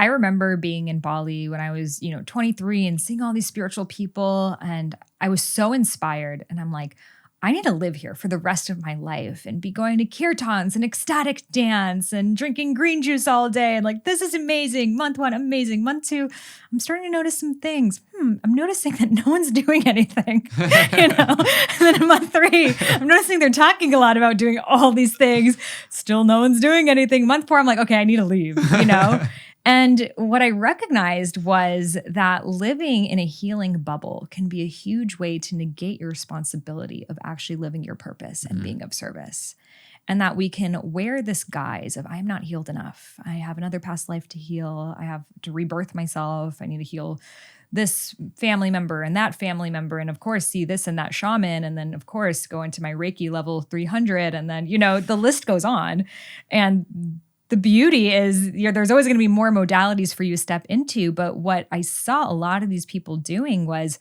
I remember being in Bali when I was, 23 and seeing all these spiritual people. And I was so inspired. And I'm like, I need to live here for the rest of my life and be going to kirtans and ecstatic dance and drinking green juice all day. And like, this is amazing. Month 1, amazing. Month 2, I'm starting to notice some things. I'm noticing that no one's doing anything, And then in month 3, I'm noticing they're talking a lot about doing all these things. Still no one's doing anything. Month 4, I'm like, okay, I need to leave, And what I recognized was that living in a healing bubble can be a huge way to negate your responsibility of actually living your purpose and being of service. And that we can wear this guise of, I'm not healed enough. I have another past life to heal. I have to rebirth myself. I need to heal this family member and that family member. And of course, see this and that shaman. And then of course, go into my Reiki level 300. And then, the list goes on. And the beauty is there's always going to be more modalities for you to step into. But what I saw a lot of these people doing was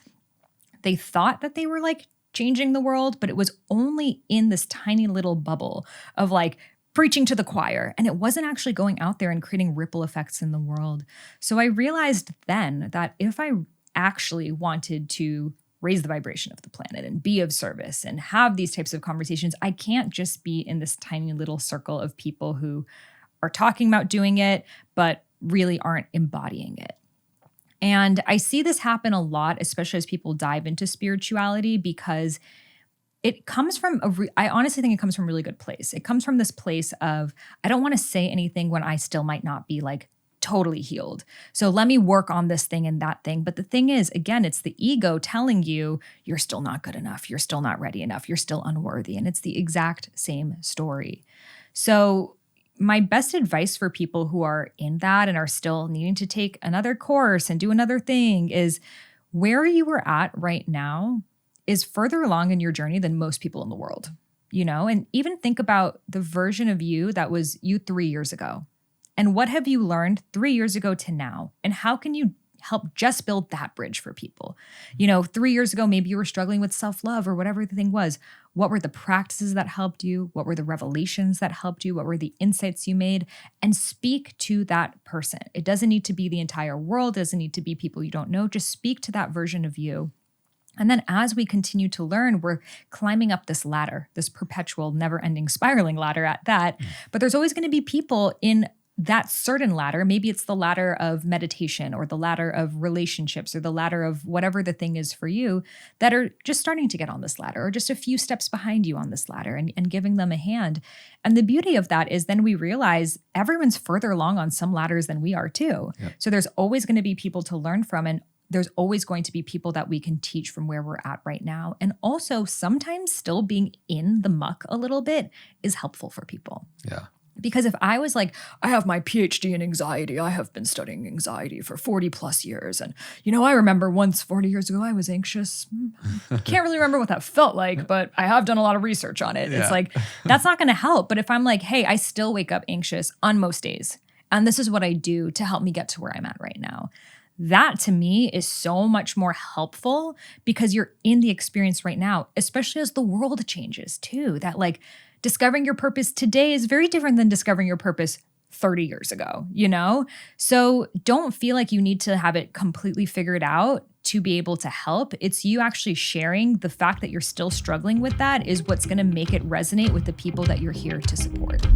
they thought that they were like changing the world, but it was only in this tiny little bubble of like preaching to the choir. And it wasn't actually going out there and creating ripple effects in the world. So I realized then that if I actually wanted to raise the vibration of the planet and be of service and have these types of conversations, I can't just be in this tiny little circle of people who are talking about doing it, but really aren't embodying it. And I see this happen a lot, especially as people dive into spirituality, because it comes from I honestly think it comes from a really good place. It comes from this place of, I don't want to say anything when I still might not be like totally healed. So let me work on this thing and that thing. But the thing is, again, it's the ego telling you, you're still not good enough. You're still not ready enough. You're still unworthy. And it's the exact same story. So my best advice for people who are in that and are still needing to take another course and do another thing is, where you are at right now is further along in your journey than most people in the world, and even think about the version of you that was you 3 years ago. And what have you learned 3 years ago to now? And how can you help just build that bridge for people? 3 years ago, maybe you were struggling with self-love or whatever the thing was. What were the practices that helped you? What were the revelations that helped you? What were the insights you made? And speak to that person. It doesn't need to be the entire world. It doesn't need to be people you don't know. Just speak to that version of you. And then as we continue to learn, we're climbing up this ladder, this perpetual, never-ending spiraling ladder at that. But there's always going to be people in that certain ladder. Maybe it's the ladder of meditation or the ladder of relationships or the ladder of whatever the thing is for you, that are just starting to get on this ladder or just a few steps behind you on this ladder, and giving them a hand. And the beauty of that is then we realize everyone's further along on some ladders than we are too. Yep. So there's always going to be people to learn from, and there's always going to be people that we can teach from where we're at right now. And also sometimes still being in the muck a little bit is helpful for people. Yeah. Because if I was like, I have my PhD in anxiety, I have been studying anxiety for 40 plus years. And, I remember once 40 years ago, I was anxious. Can't really remember what that felt like, but I have done a lot of research on it. Yeah. It's like, that's not going to help. But if I'm like, hey, I still wake up anxious on most days, and this is what I do to help me get to where I'm at right now, that to me is so much more helpful, because you're in the experience right now, especially as the world changes too. That like, discovering your purpose today is very different than discovering your purpose 30 years ago, So don't feel like you need to have it completely figured out to be able to help. It's you actually sharing the fact that you're still struggling with that is what's going to make it resonate with the people that you're here to support.